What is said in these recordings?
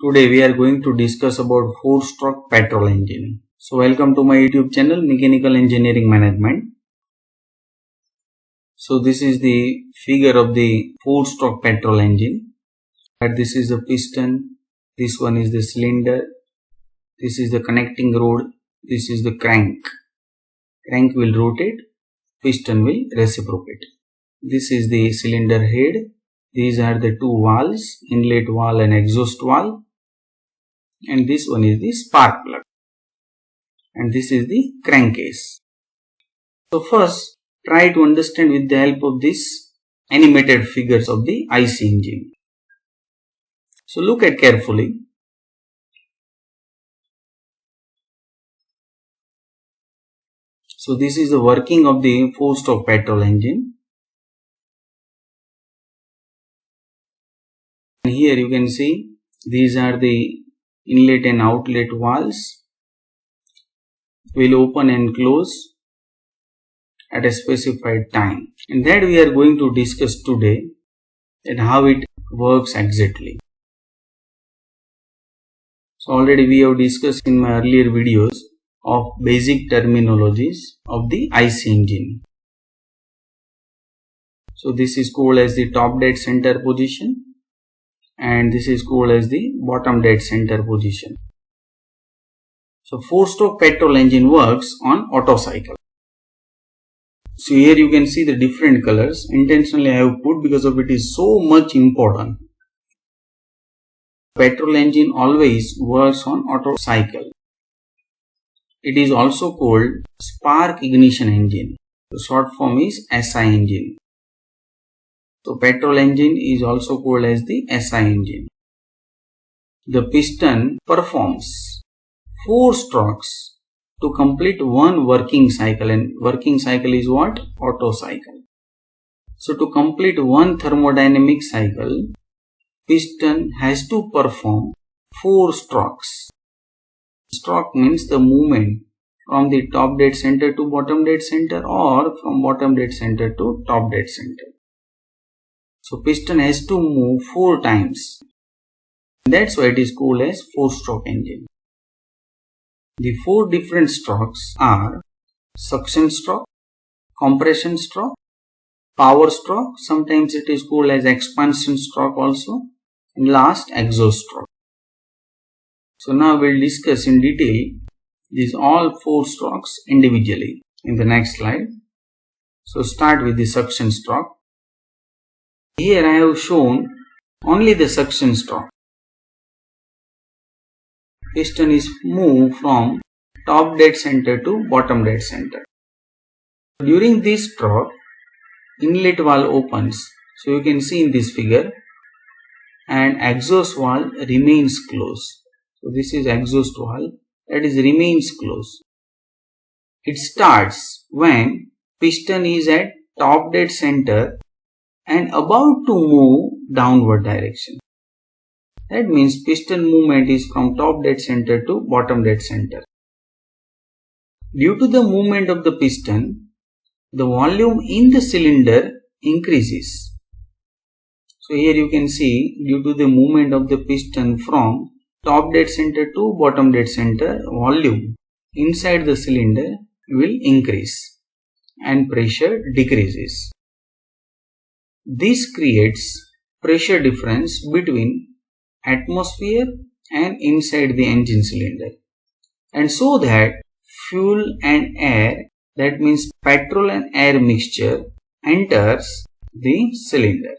Today we are going to discuss about 4-stroke petrol engine. So welcome to my YouTube channel Mechanical Engineering Management. So this is the figure of the 4-stroke petrol engine. And this is the piston, this one is the cylinder, this is the connecting rod, this is the crank. Crank will rotate, piston will reciprocate. This is the cylinder head. These are the two valves, inlet valve and exhaust valve. And this one is the spark plug. And this is the crankcase. So first, try to understand with the help of these animated figures of the IC engine. So look at carefully. So this is the working of the 4-stroke petrol engine. And here you can see these are the inlet and outlet valves. Will open and close at a specified time. And that we are going to discuss today, that how it works exactly. So already we have discussed in my earlier videos of basic terminologies of the IC engine. So this is called as the top dead center position and this is called as the bottom dead center position. So 4-stroke petrol engine works on Otto cycle. So here you can see the different colors. Intentionally I have put because of it is so much important. Petrol engine always works on Otto cycle. It is also called spark ignition engine. The short form is SI engine. So petrol engine is also called as the SI engine. The piston performs 4 strokes to complete one working cycle, and working cycle is what? Otto cycle. So to complete one thermodynamic cycle, piston has to perform 4 strokes. Stroke means the movement from the top dead center to bottom dead center or from bottom dead center to top dead center. So piston has to move 4 times. That's why it is called as 4-stroke engine. The 4 different strokes are suction stroke, compression stroke, power stroke, sometimes it is called as expansion stroke also, and last exhaust stroke. So now we will discuss in detail these all 4 strokes individually in the next slide. So start with the suction stroke. Here I have shown only the suction stroke. Piston is moved from top dead center to bottom dead center. During this stroke, inlet valve opens. So you can see in this figure, and exhaust valve remains closed. So this is exhaust valve that is remains closed. It starts when piston is at top dead center and about to move downward direction. That means piston movement is from top dead center to bottom dead center. Due to the movement of the piston, the volume in the cylinder increases. So here you can see due to the movement of the piston from top dead center to bottom dead center, volume inside the cylinder will increase and pressure decreases. This creates pressure difference between atmosphere and inside the engine cylinder, and so that fuel and air, that means petrol and air mixture, enters the cylinder.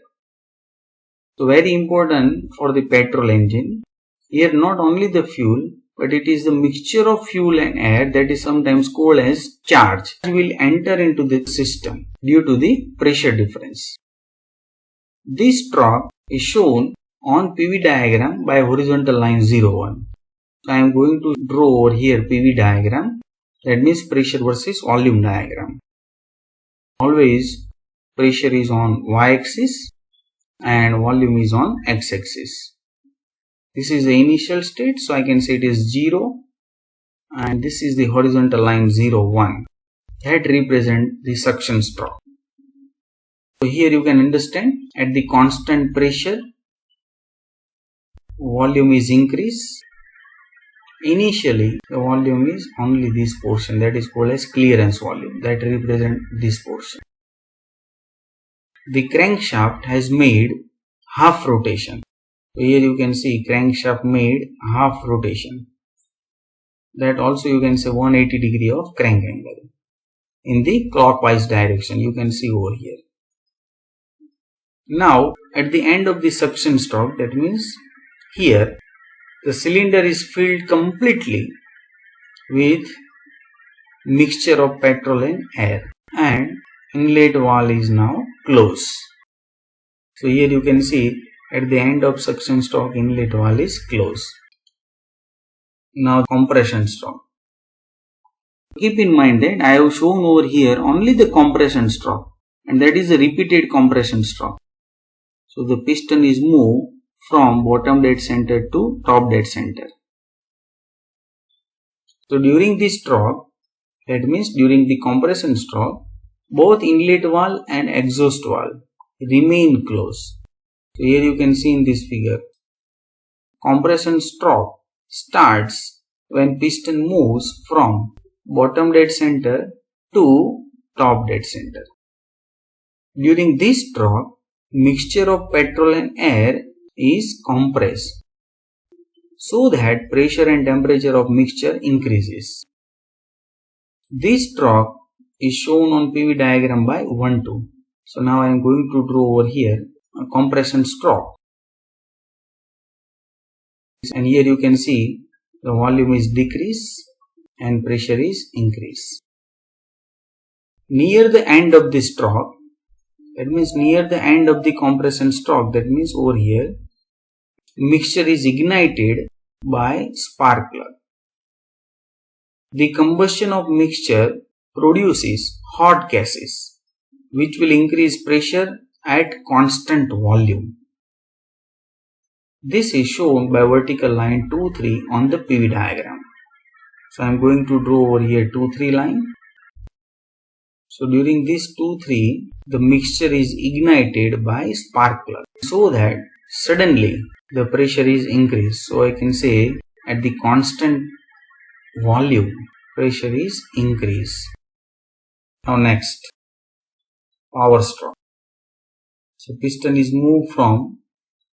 So very important for the petrol engine, here not only the fuel but it is the mixture of fuel and air, that is sometimes called as charge, will enter into the system due to the pressure difference. This stroke is shown on PV diagram by horizontal line 01. So I am going to draw over here PV diagram, that means pressure versus volume diagram. Always pressure is on y-axis and volume is on x-axis. This is the initial state, so I can say it is 0, and this is the horizontal line 01 that represent the suction stroke. So here you can understand at the constant pressure volume is increased. Initially, the volume is only this portion, that is called as clearance volume, that represents this portion. The crankshaft has made half rotation. So here you can see crankshaft made half rotation. That also you can say 180 degree of crank angle in the clockwise direction, you can see over here. Now at the end of the suction stroke, that means here the cylinder is filled completely with mixture of petrol and air, and inlet valve is now closed. So here you can see at the end of suction stroke, inlet valve is closed. Now compression stroke. Keep in mind that I have shown over here only the compression stroke, and that is a repeated compression stroke. So the piston is moved from bottom dead center to top dead center. So during this stroke, that means during the compression stroke, both inlet valve and exhaust valve remain closed. So here you can see in this figure, compression stroke starts when piston moves from bottom dead center to top dead center. During this stroke, mixture of petrol and air is compressed so that pressure and temperature of mixture increases. This stroke is shown on PV diagram by 1, 2. So now I am going to draw over here a compression stroke. And here you can see the volume is decreased and pressure is increased. Near the end of the stroke, that means near the end of the compression stroke, that means over here, mixture is ignited by spark plug. The combustion of mixture produces hot gases which will increase pressure at constant volume. This is shown by vertical line 2, 3 on the PV diagram. So I am going to draw over here 2, 3 line. So during this 2, 3, the mixture is ignited by spark plug so that suddenly the pressure is increased. So I can say at the constant volume, pressure is increased. Now next, power stroke. So piston is moved from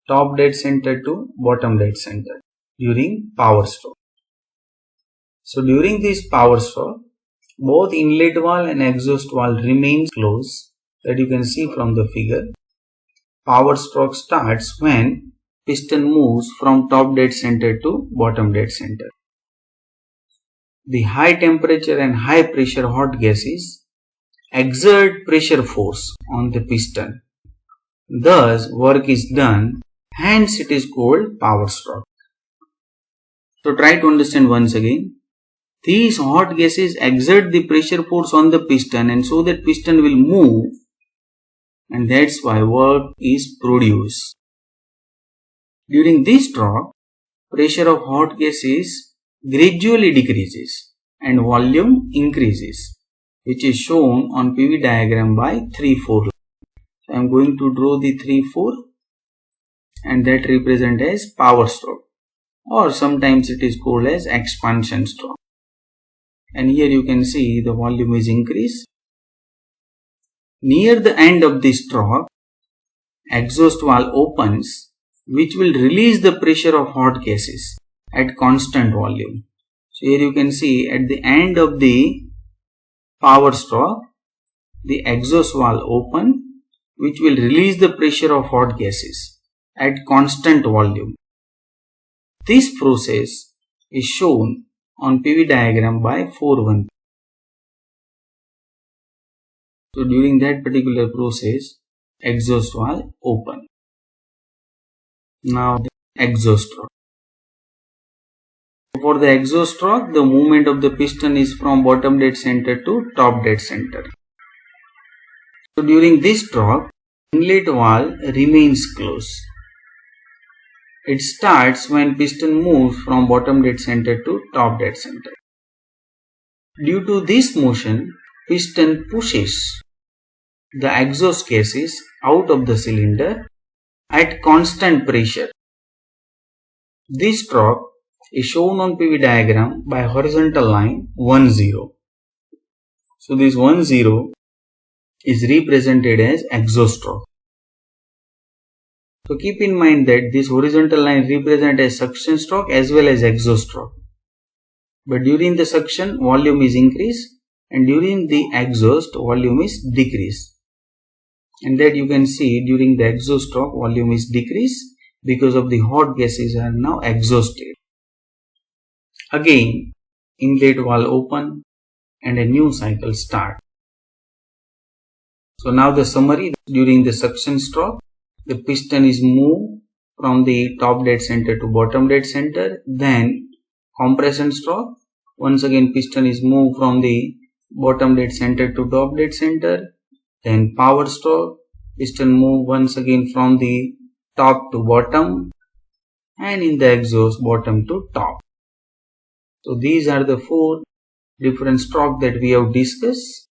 top dead center to bottom dead center during power stroke. So during this power stroke, both inlet valve and exhaust valve remain closed, that you can see from the figure. Power stroke starts when piston moves from top dead center to bottom dead center. The high temperature and high pressure hot gases exert pressure force on the piston. Thus work is done, hence it is called power stroke. So try to understand once again. These hot gases exert the pressure force on the piston, and so that piston will move, and that's why work is produced. During this stroke, pressure of hot gases gradually decreases and volume increases, which is shown on PV diagram by 3, 4. So I am going to draw the 3, 4, and that represent as power stroke, or sometimes it is called as expansion stroke. And here you can see the volume is increased. Near the end of the stroke, exhaust valve opens, which will release the pressure of hot gases at constant volume. So here you can see at the end of the power stroke, the exhaust valve open, which will release the pressure of hot gases at constant volume. This process is shown on PV diagram by 4, 1. So during that particular process, exhaust valve open. Now the exhaust stroke. For the exhaust stroke, the movement of the piston is from bottom dead center to top dead center. So during this stroke, inlet valve remains closed. It starts when piston moves from bottom dead center to top dead center. Due to this motion, piston pushes the exhaust gases out of the cylinder at constant pressure. This stroke is shown on PV diagram by horizontal line 1 0. So this 1 0 is represented as exhaust stroke. So keep in mind that this horizontal line represents a suction stroke as well as exhaust stroke. But during the suction, volume is increased, and during the exhaust, volume is decreased. And that you can see during the exhaust stroke, volume is decreased because of the hot gases are now exhausted. Again, inlet valve open and a new cycle start. So now the summary: during the suction stroke, the piston is moved from the top dead center to bottom dead center. Then compression stroke, once again piston is moved from the bottom dead center to top dead center. Then power stroke, piston move once again from the top to bottom, and in the exhaust, bottom to top. So these are the 4 different strokes that we have discussed.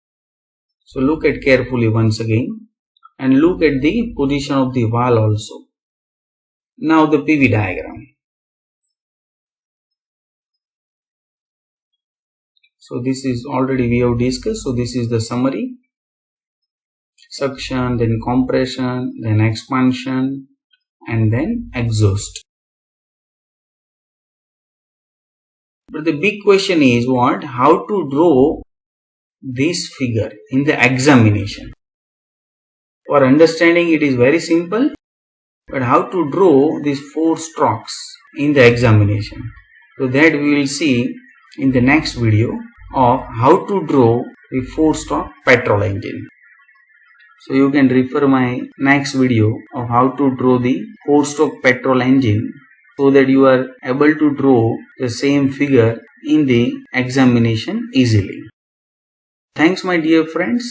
So look at carefully once again and look at the position of the valve also. Now the PV diagram. So this is already we have discussed. So this is the summary. Suction, then compression, then expansion, and then exhaust. But the big question is what? How to draw this figure in the examination. For understanding it is very simple, but how to draw these 4 strokes in the examination. So that we will see in the next video of how to draw the 4-stroke petrol engine. So you can refer my next video of how to draw the 4-stroke petrol engine so that you are able to draw the same figure in the examination easily. Thanks my dear friends.